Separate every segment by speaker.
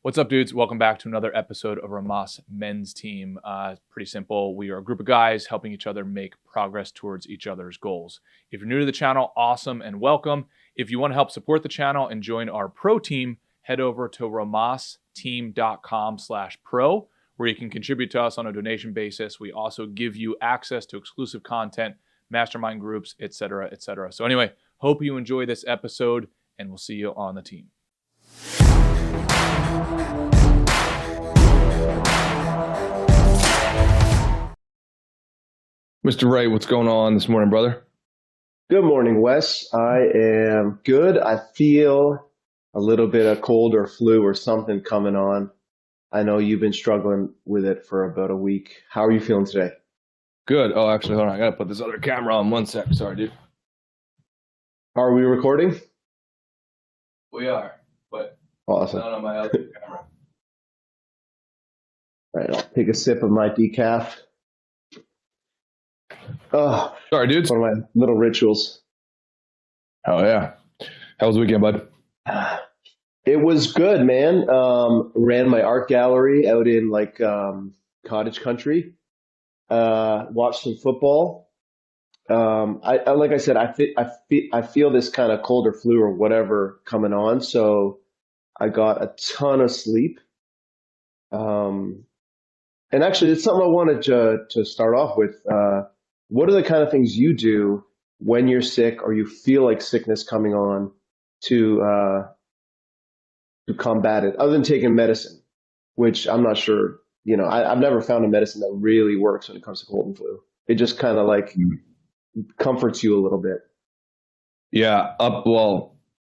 Speaker 1: What's up, dudes? Welcome back to another episode of Rhomas Men's Team. Pretty simple. We are a group of guys helping each other make progress towards each other's goals. If you're new to the channel, awesome and welcome. If you want to help support the channel and join our pro team, head over to rhomasteam.com/pro, where you can contribute to us on a donation basis. We also give you access to exclusive content, mastermind groups, etc., etc. So anyway, hope you enjoy this episode, and we'll see you on the team. Mr. Wright, what's going on this morning, brother?
Speaker 2: Good morning, Wes. I am good. I feel a little bit of cold or flu or something coming on. I know you've been struggling with it for about a week. How are you feeling today?
Speaker 1: Good. Oh, actually, hold on. I got to put this other camera on 1 sec. Sorry, dude.
Speaker 2: Are we recording?
Speaker 1: We are, but
Speaker 2: awesome.
Speaker 1: Not on my other camera.
Speaker 2: All right, I'll take a sip of my decaf. Oh,
Speaker 1: sorry, dudes.
Speaker 2: One of my little rituals.
Speaker 1: Oh, yeah. How was the weekend, bud?
Speaker 2: It was good, man. Ran my art gallery out in cottage country. Watched some football. Like I said, I feel this kind of cold or flu or whatever coming on. So I got a ton of sleep. And actually, it's something I wanted to start off with. What are the kind of things you do when you're sick or you feel like sickness coming on to combat it, other than taking medicine, which I'm not sure, I've never found a medicine that really works when it comes to cold and flu. It just kind of comforts you a little bit.
Speaker 1: Yeah.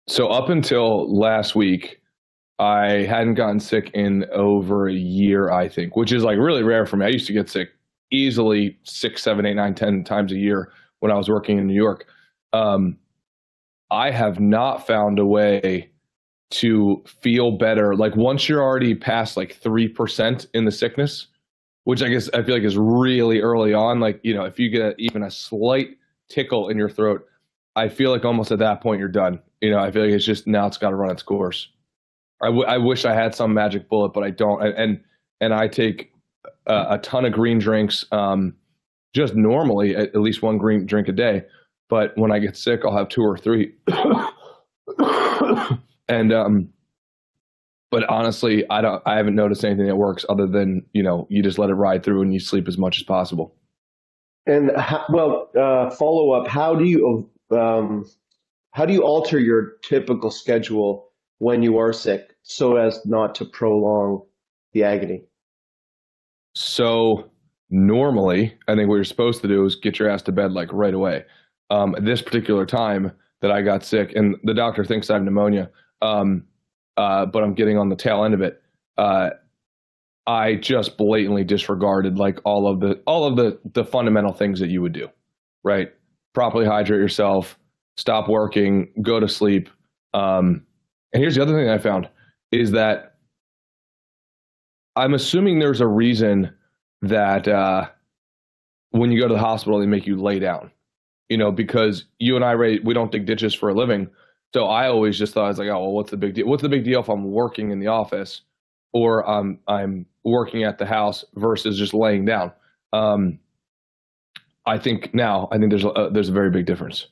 Speaker 1: So up until last week, I hadn't gotten sick in over a year, I think, which is really rare for me. I used to get sick easily 6, 7, 8, 9, 10 times a year when I was working in New York. I have not found a way to feel better. Once you're already past 3% in the sickness, which I guess I feel like is really early on, if you get even a slight tickle in your throat, I feel like almost at that point you're done. I feel like it's just, now it's got to run its course. I wish I had some magic bullet, but I don't. And I take a ton of green drinks, just normally at least one green drink a day. But when I get sick, I'll have 2 or 3. And but honestly, I haven't noticed anything that works other than you just let it ride through and you sleep as much as possible.
Speaker 2: And follow up. How do you alter your typical schedule when you are sick so as not to prolong the agony?
Speaker 1: So normally, I think what you're supposed to do is get your ass to bed right away. This particular time that I got sick, and the doctor thinks I have pneumonia, but I'm getting on the tail end of it. I just blatantly disregarded all of the fundamental things that you would do, right? Properly hydrate yourself, stop working, go to sleep. And here's the other thing I found is that I'm assuming there's a reason that when you go to the hospital, they make you lay down, because you and I, Ray, we don't dig ditches for a living. So I always just thought, I was like, oh, well, what's the big deal? What's the big deal if I'm working in the office or I'm working at the house versus just laying down? I think there's a very big difference.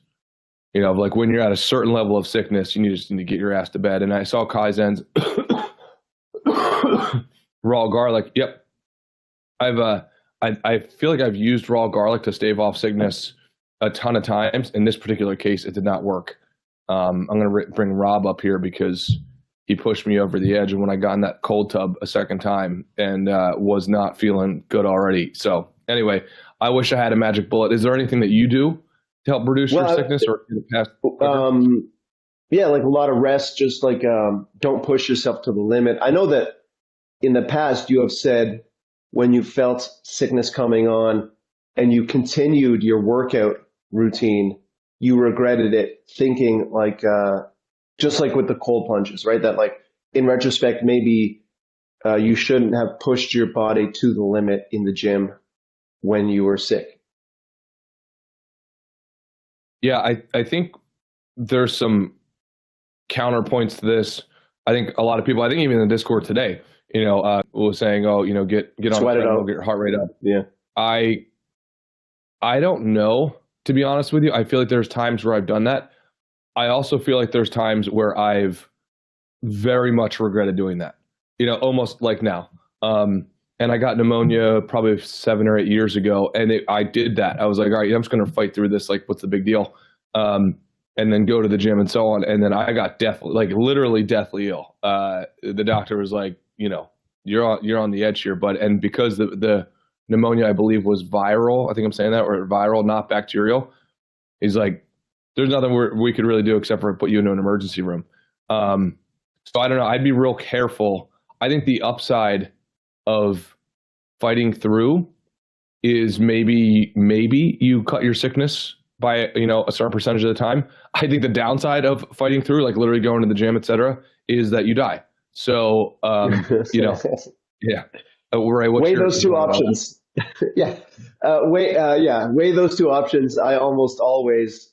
Speaker 1: When you're at a certain level of sickness, you just need to get your ass to bed. And I saw Kaizen's raw garlic. Yep. I feel like I've used raw garlic to stave off sickness a ton of times. In this particular case, it did not work. I'm going to bring Rob up here because he pushed me over the edge when I got in that cold tub a second time and was not feeling good already. So anyway, I wish I had a magic bullet. Is there anything that you do to help reduce your sickness or in the past?
Speaker 2: Yeah, a lot of rest, just don't push yourself to the limit. I know that in the past you have said when you felt sickness coming on and you continued your workout routine, you regretted it, thinking just like with the cold plunges, right? That in retrospect, maybe you shouldn't have pushed your body to the limit in the gym when you were sick.
Speaker 1: Yeah, I think there's some counterpoints to this. I think a lot of people, I think even in the Discord today, was saying, oh, get on the
Speaker 2: Sweat it
Speaker 1: treadmill,
Speaker 2: out.
Speaker 1: get your heart rate up.
Speaker 2: Yeah.
Speaker 1: I don't know, to be honest with you. I feel like there's times where I've done that. I also feel like there's times where I've very much regretted doing that, almost like now. And I got pneumonia probably 7 or 8 years ago, and I did that. I was like, all right, I'm just going to fight through this. Like, what's the big deal? And then go to the gym and so on. And then I got literally deathly ill. The doctor was like, you're on the edge here, bud. And because the pneumonia, I believe, was viral, I think I'm saying that, or viral, not bacterial. He's like, there's nothing we could really do except for put you in an emergency room. So I don't know. I'd be real careful. I think the upside of fighting through is maybe you cut your sickness by a certain percentage of the time. I think the downside of fighting through, like literally going to the gym, etc., is that you die. So yeah. Ray,
Speaker 2: weigh those two options. Yeah, weigh those two options. I almost always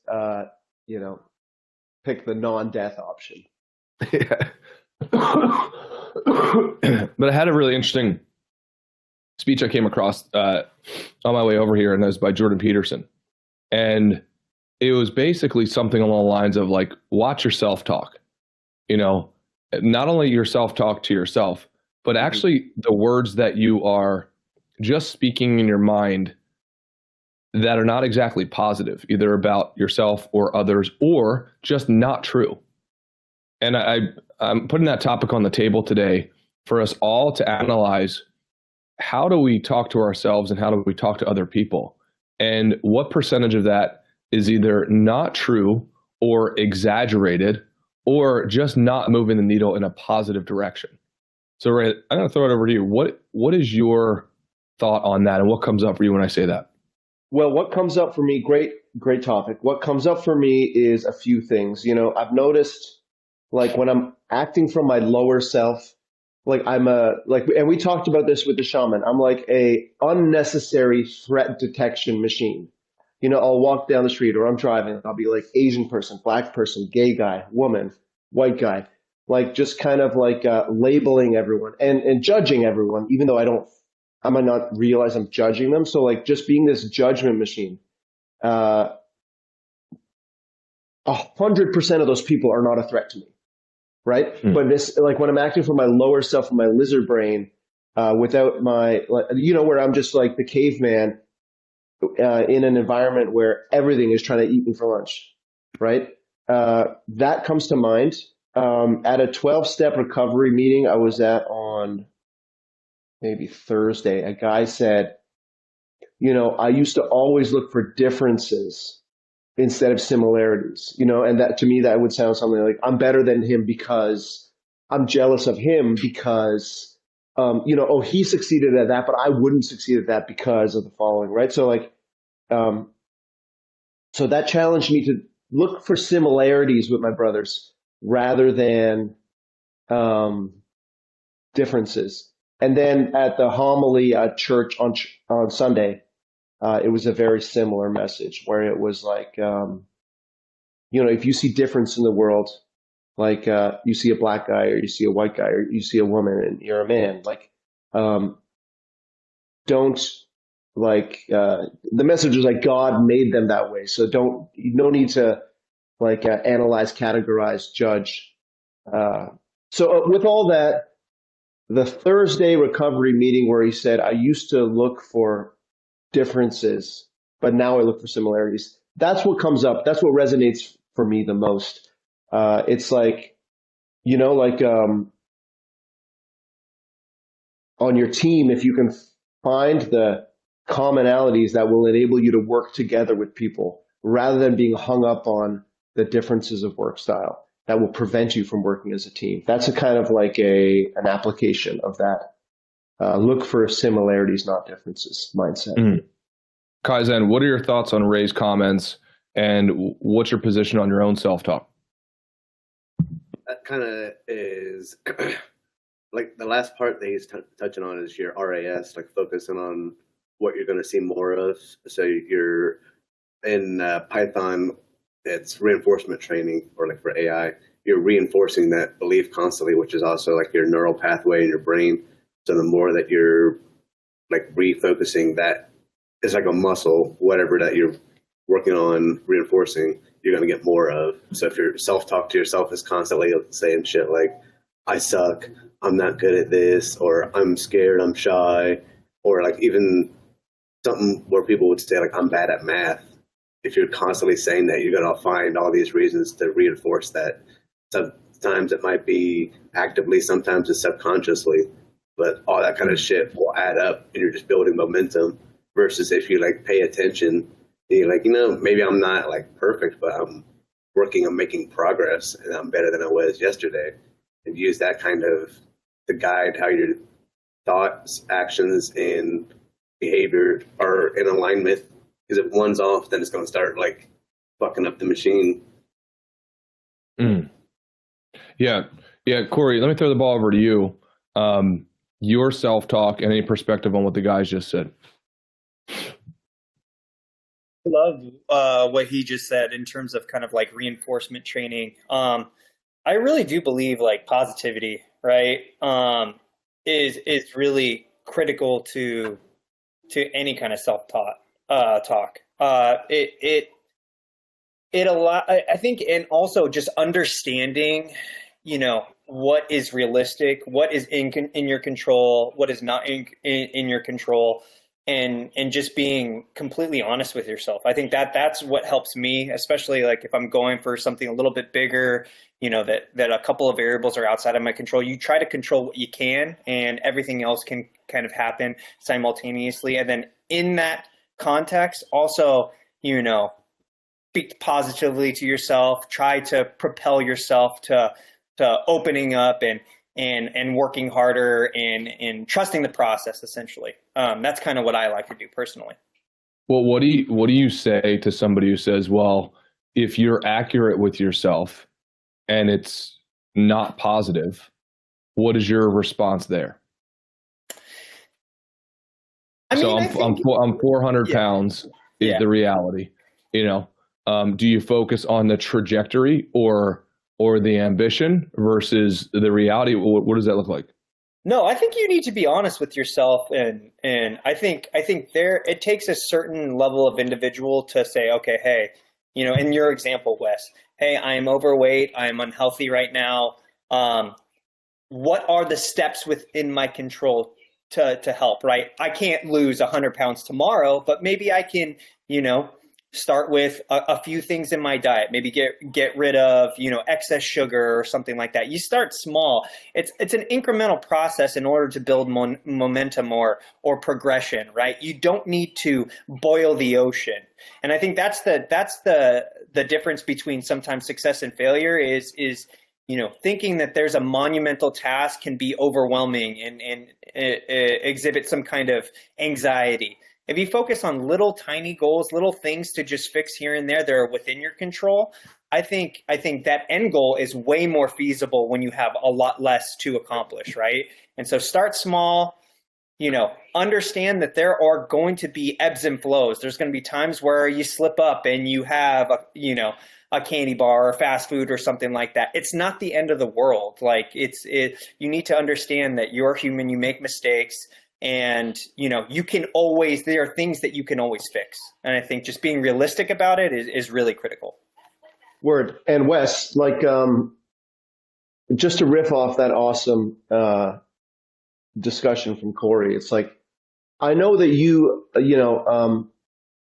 Speaker 2: pick the non-death option.
Speaker 1: Yeah. But I had a really interesting speech I came across on my way over here, and that was by Jordan Peterson. And it was basically something along the lines of like, watch your self-talk. Not only your self-talk to yourself, but actually the words that you are just speaking in your mind that are not exactly positive, either about yourself or others, or just not true. And I'm putting that topic on the table today for us all to analyze, how do we talk to ourselves and how do we talk to other people? And what percentage of that is either not true or exaggerated or just not moving the needle in a positive direction? So, Ray, I'm going to throw it over to you. What is your thought on that, and what comes up for you when I say that?
Speaker 2: Well, what comes up for me, great topic. What comes up for me is a few things. I've noticed, like when I'm acting from my lower self, like and we talked about this with the shaman. I'm like a unnecessary threat detection machine. I'll walk down the street or I'm driving. I'll be like Asian person, black person, gay guy, woman, white guy, like just kind of like labeling everyone and judging everyone, even though I might not realize I'm judging them. So like just being this judgment machine. 100% of those people are not a threat to me, right? But this, like when I'm acting from my lower self, from my lizard brain, without my, where I'm just like the caveman in an environment where everything is trying to eat me for lunch, right? That comes to mind. At a 12-step recovery meeting I was at on maybe Thursday, a guy said, I used to always look for differences instead of similarities, and that to me, that would sound something like I'm better than him because I'm jealous of him because, he succeeded at that, but I wouldn't succeed at that because of the following, right? So like, so that challenged me to look for similarities with my brothers rather than differences. And then at the homily at church on Sunday, it was a very similar message where it was like, if you see difference in the world, like you see a black guy or you see a white guy or you see a woman and you're a man, like don't like the message is like God made them that way. So no need to like analyze, categorize, judge. So with all that, the Thursday recovery meeting where he said, I used to look for differences, but now I look for similarities. That's what comes up. That's what resonates for me the most. It's like, on your team, if you can find the commonalities that will enable you to work together with people rather than being hung up on the differences of work style that will prevent you from working as a team. That's a kind of like an application of that. Look for similarities, not differences mindset.
Speaker 1: Kaizen, what are your thoughts on Ray's comments, and what's your position on your own self-talk?
Speaker 3: That kind of is like the last part that he's touching on is your RAS, like focusing on what you're going to see more of. So you're in Python, it's reinforcement training, or like for AI, you're reinforcing that belief constantly, which is also like your neural pathway in your brain. So the more that you're like refocusing that, it's like a muscle, whatever that you're working on reinforcing, you're going to get more of. So if your self-talk to yourself is constantly saying shit like, I suck, I'm not good at this, or I'm scared, I'm shy, or like even something where people would say like, I'm bad at math. If you're constantly saying that, you're going to find all these reasons to reinforce that. Sometimes it might be actively, sometimes it's subconsciously, but all that kind of shit will add up and you're just building momentum. Versus if you like pay attention, you're like, maybe I'm not like perfect, but I'm working on making progress and I'm better than I was yesterday. And use that kind of to guide how your thoughts, actions, and behavior are in alignment. Because if one's off, then it's going to start like fucking up the machine.
Speaker 1: Yeah. Corey, let me throw the ball over to you. Your self-talk and any perspective on what the guys just said.
Speaker 4: I love what he just said in terms of kind of like reinforcement training. I really do believe like positivity, right, is really critical to any kind of self-talk. It I think, and also just understanding, what is realistic, what is in your control, what is not in your control, and just being completely honest with yourself. I think that's what helps me, especially like if I'm going for something a little bit bigger, that a couple of variables are outside of my control. You try to control what you can, and everything else can kind of happen simultaneously. And then in that context, also, speak positively to yourself, try to propel yourself to opening up and working harder and trusting the process, essentially. That's kind of what I like to do personally.
Speaker 1: Well, what do you say to somebody who says, well, if you're accurate with yourself and it's not positive, what is your response there? I'm 400 pounds is the reality. Do you focus on the trajectory or the ambition versus the reality? What does that look like?
Speaker 4: No, I think you need to be honest with yourself, and I think it takes a certain level of individual to say, okay, hey, in your example, Wes, hey, I am overweight, I am unhealthy right now. What are the steps within my control to help? Right, I can't lose 100 pounds tomorrow, but maybe I can, start with a few things in my diet. Maybe get rid of, excess sugar or something like that. You start small. It's an incremental process in order to build momentum or progression, right? You don't need to boil the ocean. And I think that's the difference between sometimes success and failure is thinking that there's a monumental task can be overwhelming and exhibit some kind of anxiety. If you focus on little tiny goals, little things to just fix here and there that are within your control, I think that end goal is way more feasible when you have a lot less to accomplish, right? And so start small, understand that there are going to be ebbs and flows. There's going to be times where you slip up and you have a candy bar or fast food or something like that. It's not the end of the world. Like you need to understand that you're human, you make mistakes. And, there are things that you can always fix. And I think just being realistic about it is really critical.
Speaker 2: Word. And Wes, like, just to riff off that awesome discussion from Corey, it's like, I know that you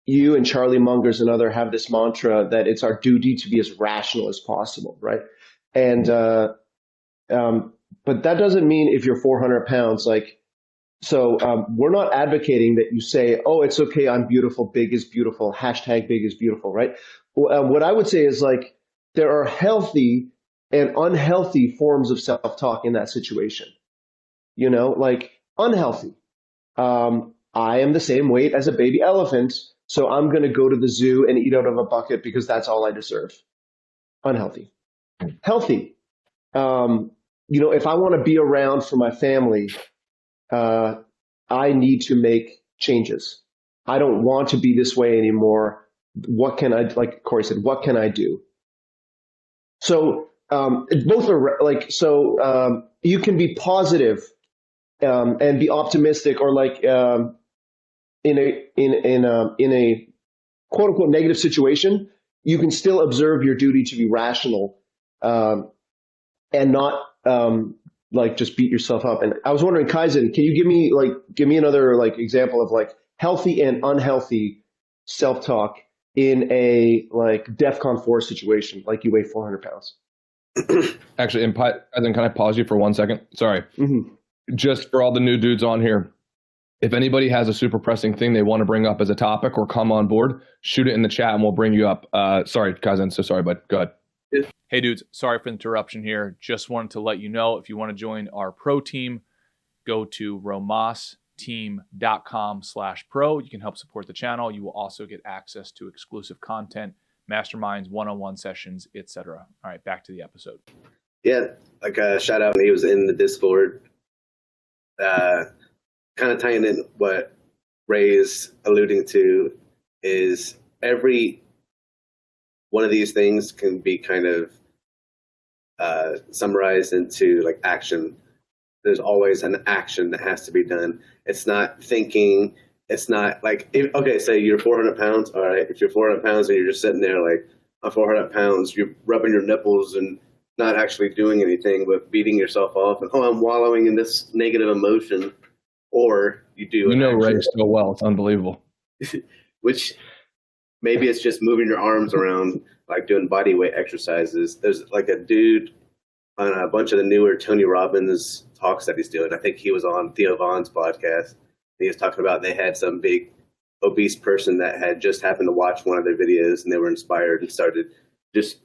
Speaker 2: and Charlie Mungers and other have this mantra that it's our duty to be as rational as possible, right? And but that doesn't mean if you're 400 pounds, like, so we're not advocating that you say, oh, it's okay, I'm beautiful, big is beautiful, hashtag big is beautiful, right? What I would say is like there are healthy and unhealthy forms of self-talk in that situation. Like unhealthy. I am the same weight as a baby elephant, so I'm going to go to the zoo and eat out of a bucket because that's all I deserve. Unhealthy. Healthy. If I want to be around for my family, I need to make changes. I don't want to be this way anymore. What can I, like Corey said, what can I do? So both are like, so you can be positive and be optimistic, or like in a quote unquote negative situation, you can still observe your duty to be rational and not like just beat yourself up. And I was wondering, Kaizen, can you give me another like example of like healthy and unhealthy self-talk in a like DEFCON 4 situation, like you weigh 400 pounds?
Speaker 1: Actually, and then can I pause you for 1 second? Sorry.
Speaker 2: Mm-hmm.
Speaker 1: Just for all the new dudes on here, if anybody has a super pressing thing they want to bring up as a topic or come on board, shoot it in the chat and we'll bring you up. Sorry, Kaizen, so sorry, but go ahead.
Speaker 5: Hey dudes, sorry for the interruption here. Just wanted to let you know, if you want to join our pro team, go to romasteam.com/pro. You can help support the channel. You will also get access to exclusive content, masterminds, one-on-one sessions, etc. All right, back to the episode.
Speaker 3: Yeah, like a shout out when he was in the Discord. Kind of tying in what Ray is alluding to is every one of these things can be kind of summarized into like action. There's always an action that has to be done. It's not thinking. It's not like, okay, say you're 400 pounds. All right, if you're 400 pounds and you're just sitting there like, I'm 400 pounds, you're rubbing your nipples and not actually doing anything, but beating yourself off and, I'm wallowing in this negative emotion. Or you do.
Speaker 1: You know Ray so well. It's unbelievable.
Speaker 3: Which maybe it's just moving your arms around, like doing body weight exercises. There's like a dude on a bunch of the newer Tony Robbins talks that he's doing. I think he was on Theo Vaughn's podcast. He was talking about they had some big obese person that had just happened to watch one of their videos and they were inspired and started just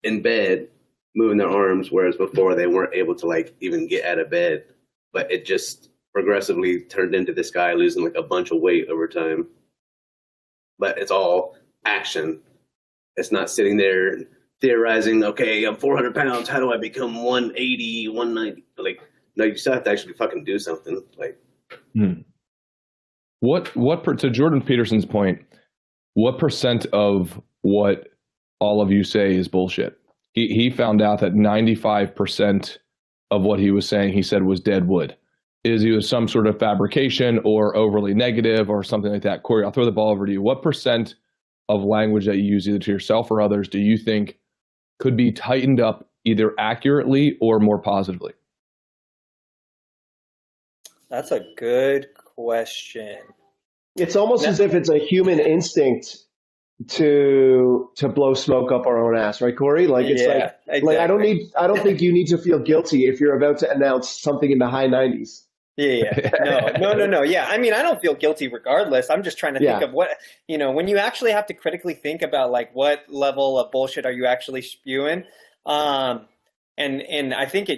Speaker 3: in bed moving their arms, whereas before they weren't able to like even get out of bed. But it just progressively turned into this guy losing like a bunch of weight over time. But it's all action. It's not sitting there theorizing, okay, I'm 400 pounds. How do I become 180, 190? Like, no, you still have to actually fucking do something. Like,
Speaker 1: to Jordan Peterson's point, what percent of what all of you say is bullshit? He found out that 95% of what he was saying, he said, was dead wood. Is either some sort of fabrication or overly negative or something like that. Corey, I'll throw the ball over to you. What percent of language that you use either to yourself or others do you think could be tightened up either accurately or more positively?
Speaker 4: That's a good question.
Speaker 2: It's almost as if it's a human instinct to blow smoke up our own ass, right, Corey? Like it's
Speaker 4: exactly.
Speaker 2: I don't think you need to feel guilty if you're about to announce something in the high 90s.
Speaker 4: Yeah. No. Yeah. I mean, I don't feel guilty regardless. I'm just trying to think of what, when you actually have to critically think about like what level of bullshit are you actually spewing. And I think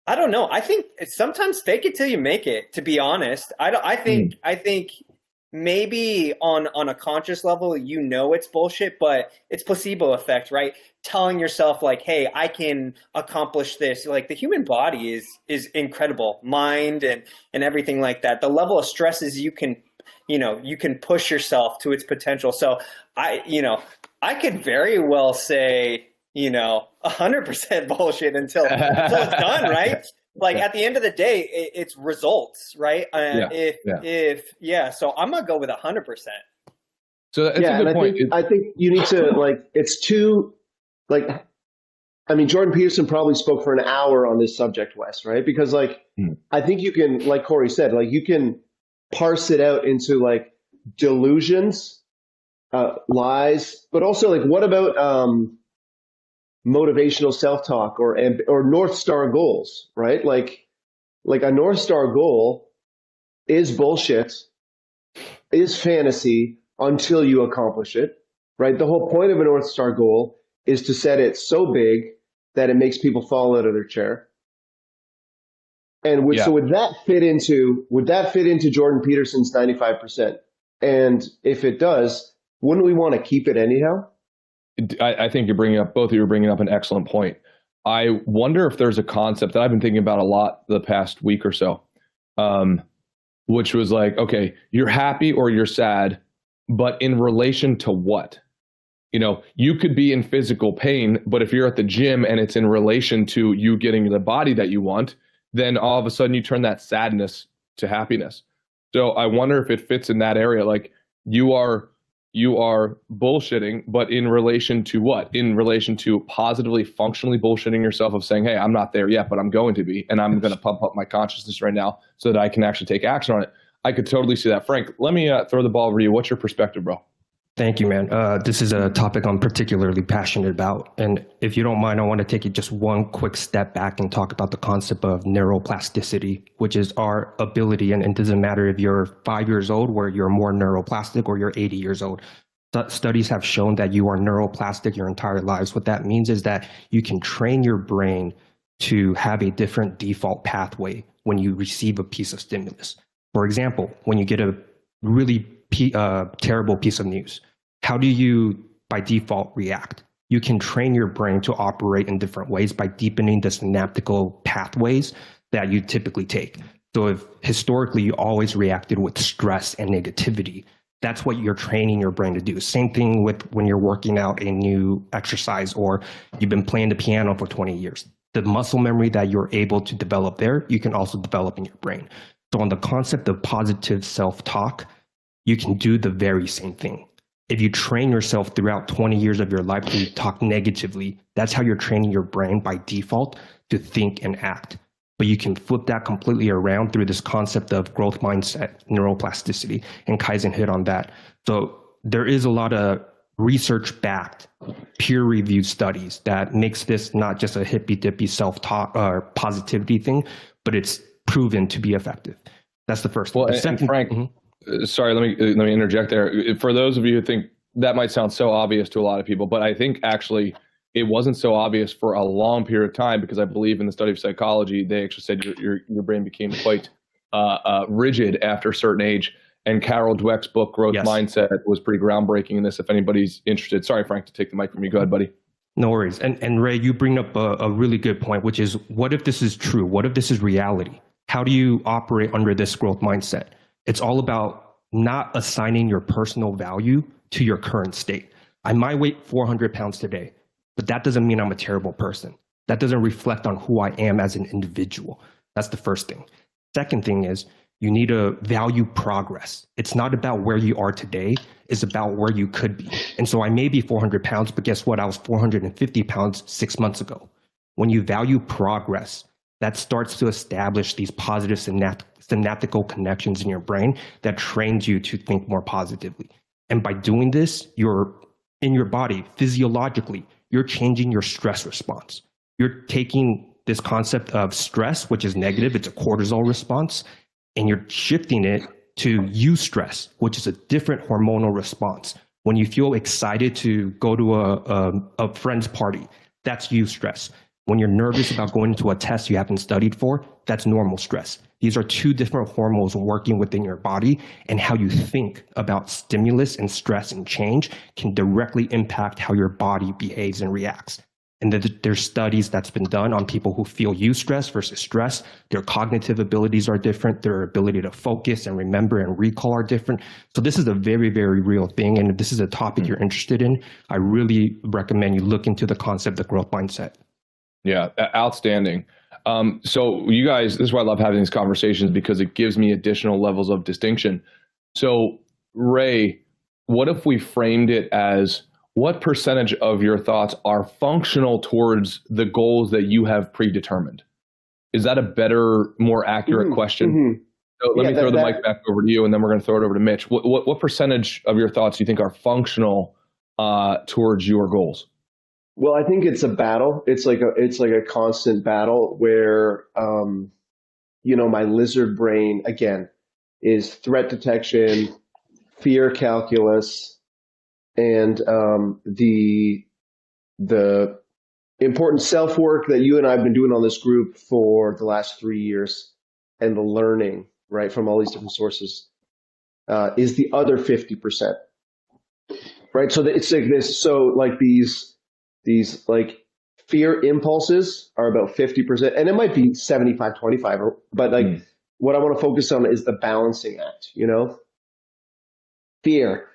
Speaker 4: I don't know. I think sometimes fake it till you make it, to be honest. I think maybe on a conscious level, it's bullshit, but it's placebo effect, right? Telling yourself like, hey, I can accomplish this. Like the human body is incredible, mind and everything like that. The level of stresses you can push yourself to its potential. So I could very well say, 100% bullshit until it's done, right? Like at the end of the day, it's results, right? So I'm gonna go with 100%.
Speaker 1: So that's a good point.
Speaker 2: I think you need to it's too Jordan Peterson probably spoke for an hour on this subject, Wes, right? Because I think you can, like Corey said, you can parse it out into delusions, lies, but also what about motivational self-talk or North Star goals, right? Like a North Star goal is bullshit, is fantasy until you accomplish it, right? The whole point of a North Star goal is to set it so big that it makes people fall out of their chair. And so would that fit into Jordan Peterson's 95%? And if it does, wouldn't we want to keep it anyhow?
Speaker 1: I think both of you are bringing up an excellent point. I wonder if there's a concept that I've been thinking about a lot the past week or so, which was okay, you're happy or you're sad, but in relation to what? You could be in physical pain, but if you're at the gym and it's in relation to you getting the body that you want, then all of a sudden you turn that sadness to happiness. So I wonder if it fits in that area. Like you are bullshitting, but in relation to what? In relation to positively, functionally bullshitting yourself of saying, hey, I'm not there yet, but I'm going to be, and I'm going to pump up my consciousness right now so that I can actually take action on it. I could totally see that. Frank, let me throw the ball over to you. What's your perspective, bro?
Speaker 6: Thank you, man. This is a topic I'm particularly passionate about. And if you don't mind, I want to take it just one quick step back and talk about the concept of neuroplasticity, which is our ability. And it doesn't matter if you're 5 years old, where you're more neuroplastic, or you're 80 years old. Studies have shown that you are neuroplastic your entire lives. What that means is that you can train your brain to have a different default pathway when you receive a piece of stimulus. For example, when you get a really terrible piece of news, how do you by default react? You can train your brain to operate in different ways by deepening the synaptical pathways that you typically take. So if historically you always reacted with stress and negativity, that's what you're training your brain to do. Same thing with when you're working out a new exercise, or you've been playing the piano for 20 years. The muscle memory that you're able to develop there, you can also develop in your brain. So on the concept of positive self-talk, you can do the very same thing. If you train yourself throughout 20 years of your life to talk negatively, that's how you're training your brain by default to think and act. But you can flip that completely around through this concept of growth mindset, neuroplasticity, and Kaizen hit on that. So there is a lot of research-backed, peer-reviewed studies that makes this not just a hippy-dippy self-talk or positivity thing, but it's proven to be effective. That's the first thing.
Speaker 1: Well, and Frank, sorry, let me interject there. For those of you who think that might sound so obvious to a lot of people, but I think actually it wasn't so obvious for a long period of time, because I believe in the study of psychology, they actually said your brain became quite rigid after a certain age. And Carol Dweck's book, Growth Mindset, was pretty groundbreaking in this, if anybody's interested. Sorry, Frank, to take the mic from you. Go ahead, buddy.
Speaker 6: No worries. And Ray, you bring up a really good point, which is, what if this is true? What if this is reality? How do you operate under this growth mindset? It's all about not assigning your personal value to your current state. I might weigh 400 pounds today, but that doesn't mean I'm a terrible person. That doesn't reflect on who I am as an individual. That's the first thing. Second thing is, you need to value progress. It's not about where you are today, it's about where you could be. And so I may be 400 pounds, but guess what? I was 450 pounds 6 months ago. When you value progress, that starts to establish these positive synaptical connections in your brain that trains you to think more positively. And by doing this, you're in your body physiologically, you're changing your stress response. You're taking this concept of stress, which is negative, it's a cortisol response, and you're shifting it to eustress, which is a different hormonal response. When you feel excited to go to a friend's party, that's eustress. When you're nervous about going into a test you haven't studied for, that's normal stress. These are two different hormones working within your body, and how you think about stimulus and stress and change can directly impact how your body behaves and reacts. And there's studies that's been done on people who feel eustress versus stress. Their cognitive abilities are different. Their ability to focus and remember and recall are different. So this is a very, very real thing. And if this is a topic you're interested in, I really recommend you look into the concept of growth mindset.
Speaker 1: Yeah, outstanding. So you guys, this is why I love having these conversations, because it gives me additional levels of distinction. So Ray, what if we framed it as, what percentage of your thoughts are functional towards the goals that you have predetermined? Is that a better, more accurate question? Mm-hmm. So let me throw the mic back over to you, and then we're going to throw it over to Mitch. What percentage of your thoughts do you think are functional towards your goals?
Speaker 2: Well, I think it's a battle. It's like a constant battle where, my lizard brain, again, is threat detection, fear calculus, and the important self-work that you and I have been doing on this group for the last 3 years, and the learning, right, from all these different sources, is the other 50%, right? So it's like this. So like these like fear impulses are about 50%, and it might be 75-25, but like what I want to focus on is the balancing act, fear.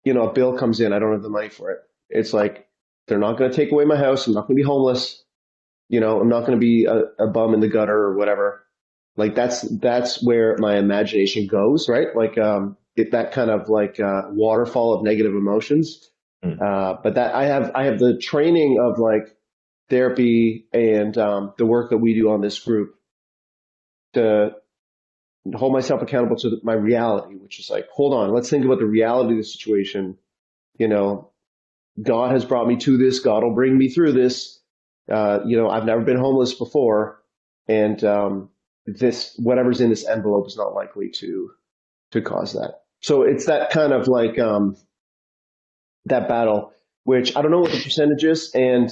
Speaker 2: A bill comes in, I don't have the money for it. It's like, they're not going to take away my house. I'm not going to be homeless. I'm not going to be a bum in the gutter or whatever. Like that's where my imagination goes, right? Like that kind of like waterfall of negative emotions. But that I have the training of like therapy and the work that we do on this group to hold myself accountable to my reality, which is like, hold on, let's think about the reality of the situation. God has brought me to this. God will bring me through this. I've never been homeless before, and this whatever's in this envelope is not likely to cause that. So it's that kind of like that battle, which I don't know what the percentage is, and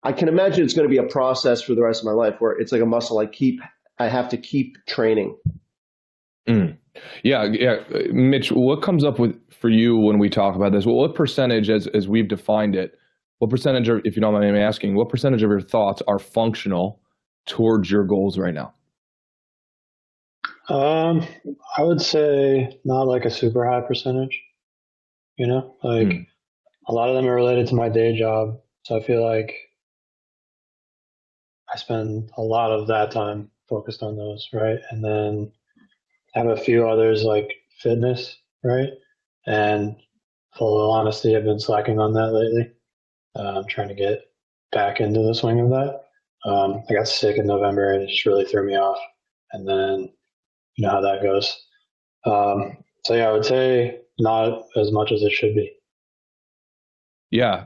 Speaker 2: I can imagine it's going to be a process for the rest of my life, where it's like a muscle I have to keep training.
Speaker 1: Yeah. Mitch, what comes up for you when we talk about this? Well, what percentage, as we've defined it, what percentage, if you don't mind me asking, what percentage of your thoughts are functional towards your goals right now?
Speaker 7: I would say not like a super high percentage. A lot of them are related to my day job. So I feel like I spend a lot of that time focused on those, right? And then I have a few others like fitness, right? And full honesty, I've been slacking on that lately. I'm trying to get back into the swing of that. I got sick in November and it just really threw me off. And then you know how that goes. So yeah, I would say not as much as it should be.
Speaker 1: Yeah,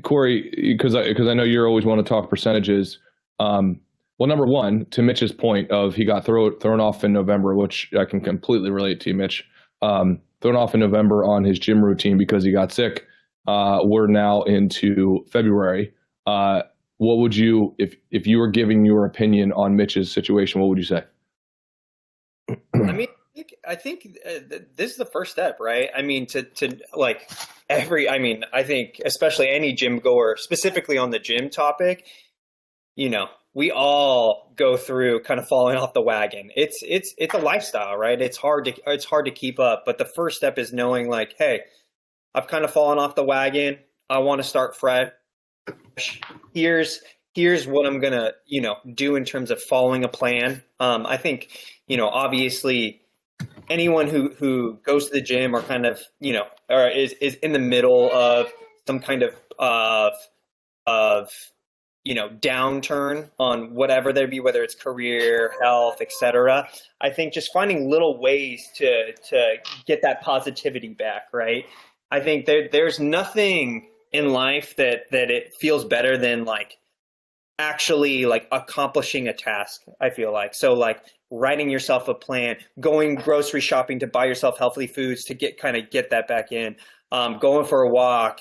Speaker 1: Corey, because I know you're always want to talk percentages. Well, number one, to Mitch's point of he got thrown off in November, which I can completely relate to, Mitch. Thrown off in November on his gym routine because he got sick. We're now into February. What would you, if you were giving your opinion on Mitch's situation, what would you say?
Speaker 4: I mean, I think this is the first step, right? I mean, to like I think especially any gym goer, specifically on the gym topic, we all go through kind of falling off the wagon. It's a lifestyle, right? It's hard to keep up. But the first step is knowing like, hey, I've kind of fallen off the wagon. I want to start fresh. Here's what I'm gonna, do in terms of following a plan. I think, obviously anyone who goes to the gym or kind of, or is in the middle of some kind of downturn on whatever there be, whether it's career, health, etc. I think just finding little ways to get that positivity back, right? I think there's nothing in life that it feels better than like actually like accomplishing a task, I feel like. So like writing yourself a plan, going grocery shopping to buy yourself healthy foods to get that back in, going for a walk,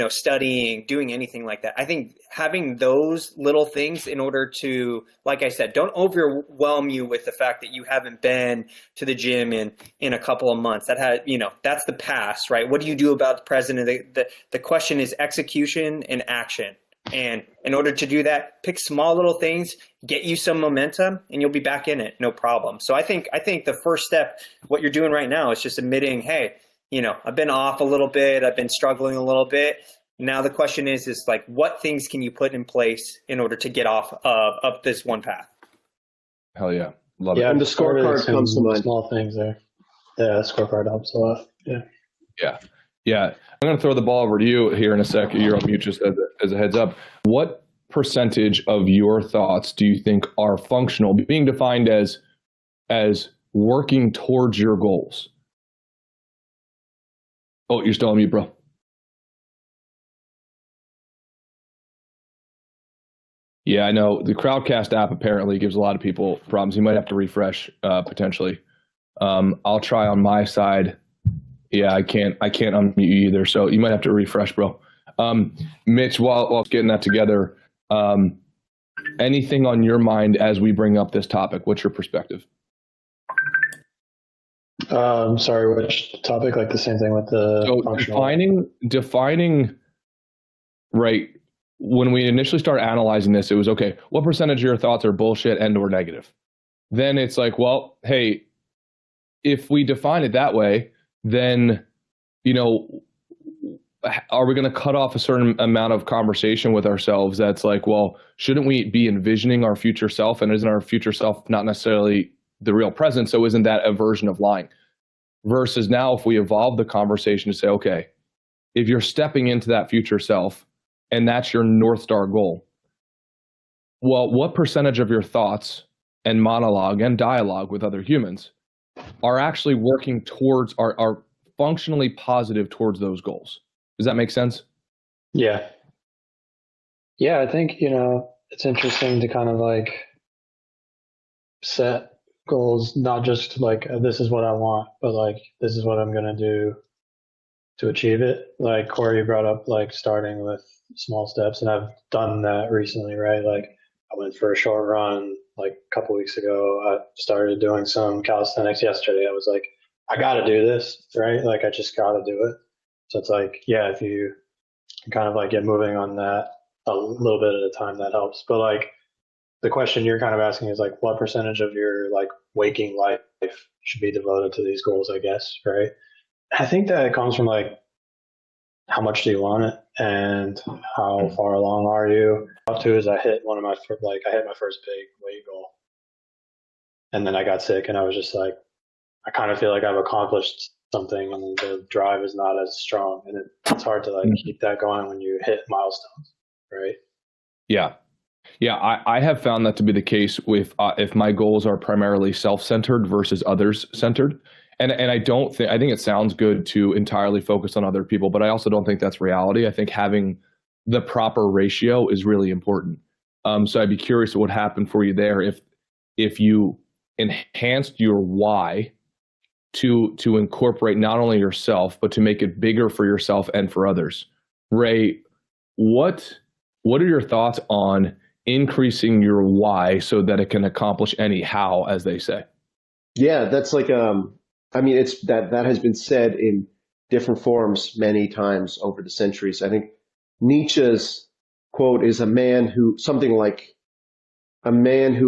Speaker 4: studying, doing anything like that. I think having those little things in order to, like I said, don't overwhelm you with the fact that you haven't been to the gym in a couple of months. That's the past, right? What do you do about the present? The question is execution and action. And in order to do that, pick small little things, get you some momentum, and you'll be back in it, no problem. So I think the first step, what you're doing right now is just admitting, hey, I've been off a little bit, I've been struggling a little bit. Now the question is like, what things can you put in place in order to get off of this one path?
Speaker 1: Hell yeah, love it.
Speaker 2: And the scorecard comes to mind.
Speaker 7: Small things there. Yeah, the scorecard helps a lot.
Speaker 1: Yeah. I'm going to throw the ball over to you here in a sec. You're on mute, just as a heads up. What percentage of your thoughts do you think are functional, being defined as working towards your goals? Oh, you're still on mute, bro. Yeah, I know. The Crowdcast app apparently gives a lot of people problems. You might have to refresh potentially. I'll try on my side. Yeah, I can't unmute you either. So you might have to refresh, bro. Mitch, while getting that together, anything on your mind as we bring up this topic? What's your perspective?
Speaker 7: Sorry, which topic? Like the same thing with the
Speaker 1: defining, right? When we initially start analyzing this, it was okay. What percentage of your thoughts are bullshit and or negative? Then it's like, well, hey, if we define it that way, then are we going to cut off a certain amount of conversation with ourselves that's like, well, shouldn't we be envisioning our future self? And isn't our future self not necessarily the real present? So isn't that a version of lying? Versus now, if we evolve the conversation to say, okay, if you're stepping into that future self and that's your North Star goal, well, what percentage of your thoughts and monologue and dialogue with other humans are actually working towards, are functionally positive towards those goals? Does that make sense?
Speaker 7: Yeah. Yeah, I think, it's interesting to kind of like set goals, not just like this is what I want, but like this is what I'm going to do to achieve it. Like Corey brought up, like starting with small steps, and I've done that recently, right? Like I went for a short run like a couple weeks ago. I started doing some calisthenics yesterday. I was like, I got to do this, right? Like I just got to do it. So it's like, yeah, if you kind of like get moving on that a little bit at a time, that helps. But like the question you're kind of asking is like, what percentage of your like waking life should be devoted to these goals, I guess, right? I think that it comes from like, how much do you want it and how far along are you? Up to is I hit my first big weight goal. And then I got sick and I was just like, I kind of feel like I've accomplished something and the drive is not as strong, and it's hard to like keep that going when you hit milestones, right?
Speaker 1: Yeah. I have found that to be the case with if my goals are primarily self-centered versus others-centered, and I think it sounds good to entirely focus on other people, but I also don't think that's reality. I think having the proper ratio is really important. So I'd be curious what would happen for you there if you enhanced your why to incorporate not only yourself, but to make it bigger for yourself and for others. Ray, what are your thoughts on increasing your why so that it can accomplish any how, as they say?
Speaker 2: Yeah, that's like, it's that has been said in different forms many times over the centuries. I think Nietzsche's quote is a man who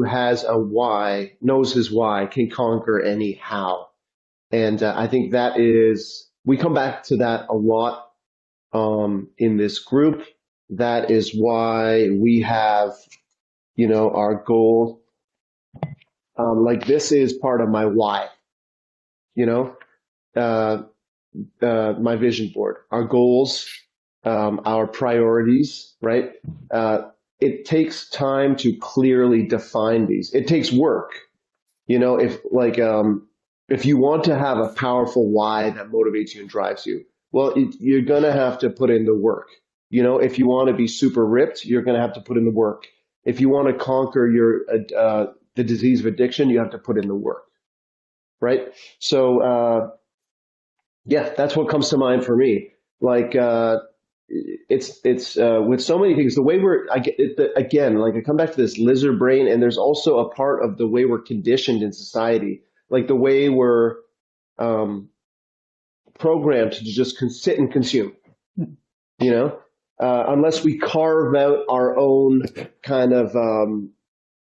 Speaker 2: has a why, knows his why, can conquer any how. And I think we come back to that a lot in this group. That is why we have, our goal. Like this is part of my why, my vision board, our goals, our priorities, right? It takes time to clearly define these. It takes work, if you want to have a powerful why that motivates you and drives you, well, you're going to have to put in the work. If you want to be super ripped, you're going to have to put in the work. If you want to conquer the disease of addiction, you have to put in the work, right? So, that's what comes to mind for me. Like, it's with so many things, the way I come back to this lizard brain, and there's also a part of the way we're conditioned in society, like the way we're programmed to just sit and consume, unless we carve out our own kind of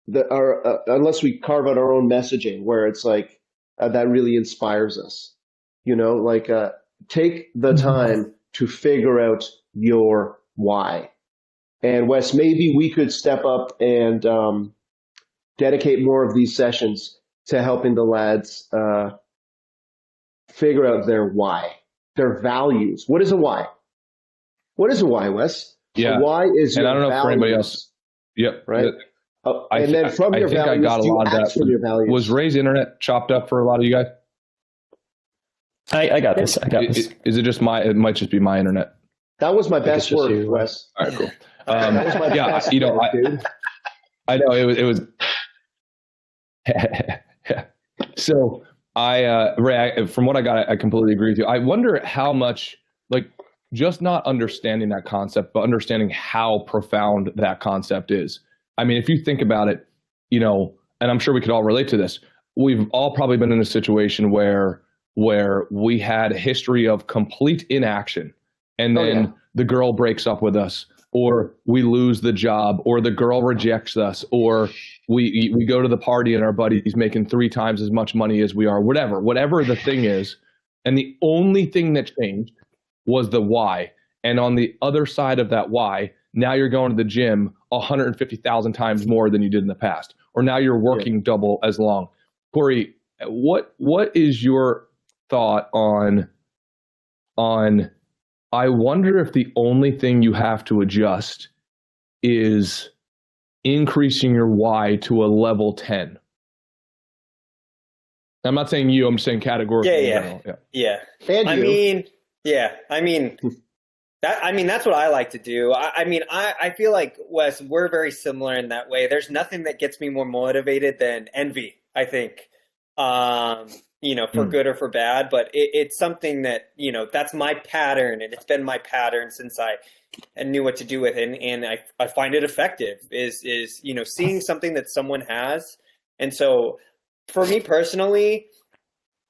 Speaker 2: unless we carve out our own messaging where it's like that really inspires us, take the time to figure out your why. And Wes, maybe we could step up and dedicate more of these sessions to helping the lads figure out their why, their values. What is a why? What is a why, Wes?
Speaker 1: Yeah.
Speaker 2: A why is your
Speaker 1: and I don't know
Speaker 2: values,
Speaker 1: for anybody else. Yep.
Speaker 2: Right. And then from your values, I got a lot of that. From your values.
Speaker 1: Was Ray's internet chopped up for a lot of you guys?
Speaker 8: I got this.
Speaker 1: Is it just it might just be my internet.
Speaker 2: That was my best work, Wes.
Speaker 1: All right, cool.
Speaker 2: That was my best work, dude.
Speaker 1: I know it was. So Ray, from what I got, I completely agree with you. I wonder how much, like, just not understanding that concept, but understanding how profound that concept is. I mean, if you think about it, and I'm sure we could all relate to this. We've all probably been in a situation where we had a history of complete inaction, and then the girl breaks up with us, or we lose the job, or the girl rejects us, or we go to the party and our buddy's making 3 times as much money as we are, whatever the thing is. And the only thing that changed was the why. And on the other side of that why, now you're going to the gym 150,000 times more than you did in the past, or now you're working double as long. Corey, what is your thought on I wonder if the only thing you have to adjust is increasing your why to a level 10. I'm not saying you, I'm saying categorically.
Speaker 4: Yeah.
Speaker 2: And
Speaker 4: That's what I like to do. I feel like, Wes, we're very similar in that way. There's nothing that gets me more motivated than envy, I think, for good or for bad. But it's something that, that's my pattern, and it's been my pattern since I knew what to do with it. And I find it effective is seeing something that someone has. And so for me personally,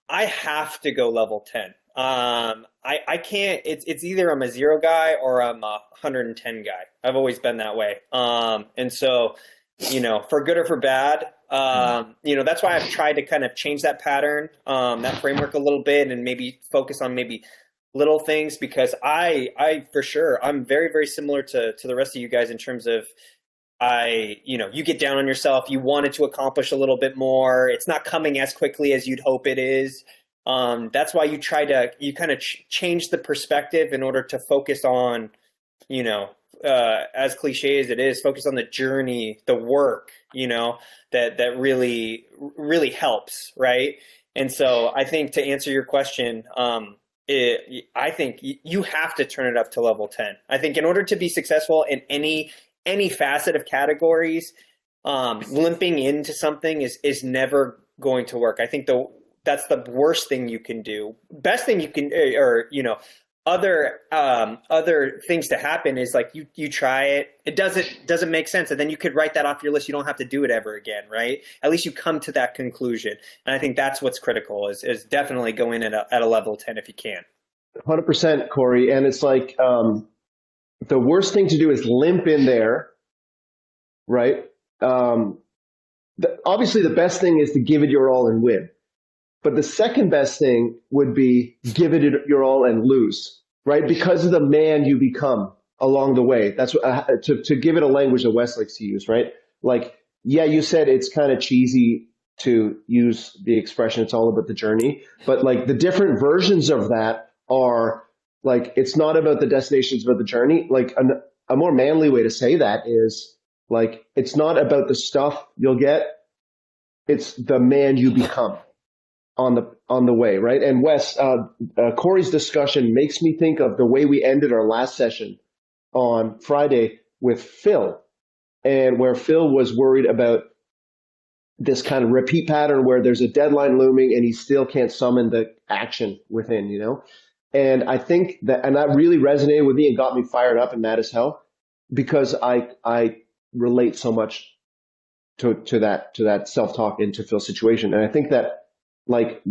Speaker 4: I have to go level 10. I can't, it's either I'm a 0 guy or I'm a 110 guy. I've always been that way. And so, for good or for bad, that's why I've tried to kind of change that pattern, that framework a little bit, and maybe focus on maybe little things, because I for sure, I'm very, very similar to the rest of you guys in terms of, you get down on yourself, you wanted to accomplish a little bit more. It's not coming as quickly as you'd hope it is. That's why you kind of change the perspective in order to focus on, as cliche as it is, focus on the journey, the work, that really, really helps. Right. And so I think, to answer your question, I think you have to turn it up to level 10. I think in order to be successful in any facet of categories, limping into something is never going to work. I think that's the worst thing you can do. Best thing you can, or other things to happen is like you try it, it doesn't make sense, and then you could write that off your list. You don't have to do it ever again, right? At least you come to that conclusion, and I think that's what's critical. Is definitely go in at a level 10 if you can.
Speaker 2: 100%, Corey, and it's like the worst thing to do is limp in there, right? Obviously, the best thing is to give it your all and win. But the second best thing would be give it your all and lose, right? Because of the man you become along the way. That's what, to give it a language that Wes likes to use, right? Like, yeah, you said it's kind of cheesy to use the expression, it's all about the journey. But like the different versions of that are like, it's not about the destination, it's about the journey. Like a more manly way to say that is like, it's not about the stuff you'll get, it's the man you become on the way, right? And Wes, Corey's discussion makes me think of the way we ended our last session on Friday with Phil, and where Phil was worried about this kind of repeat pattern where there's a deadline looming and he still can't summon the action within, And I think that really resonated with me and got me fired up and mad as hell, because I relate so much to that self-talk into Phil's situation. And I think that, like,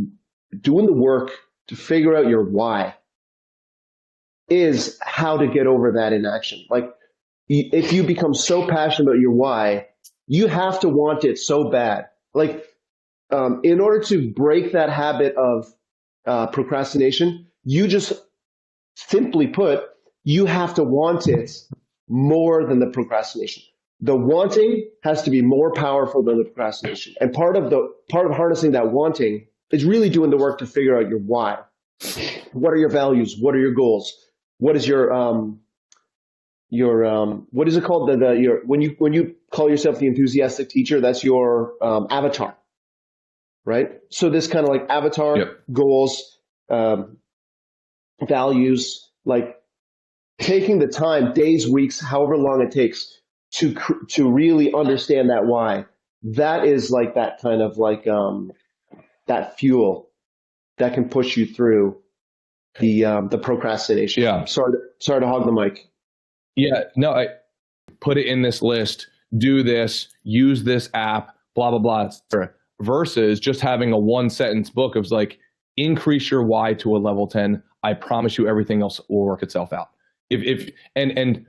Speaker 2: doing the work to figure out your why is how to get over that inaction. Like, if you become so passionate about your why, you have to want it so bad. Like, in order to break that habit of procrastination, you just, simply put, you have to want it more than the procrastination. The wanting has to be more powerful than the procrastination. And part of harnessing that wanting is really doing the work to figure out your why. What are your values? What are your goals? What is your what is it called? When you call yourself the enthusiastic teacher, that's your avatar, right? So this kind of like avatar, goals, values, like taking the time, days, weeks, however long it takes to really understand that why. That is like that kind of like that fuel that can push you through the procrastination.
Speaker 1: Yeah.
Speaker 2: Sorry to hog the mic.
Speaker 1: Yeah. No, I put it in this list. Do this. Use this app. Blah blah blah. Etc. Versus just having a 1-sentence book of like, increase your why to a level 10. I promise you, everything else will work itself out. And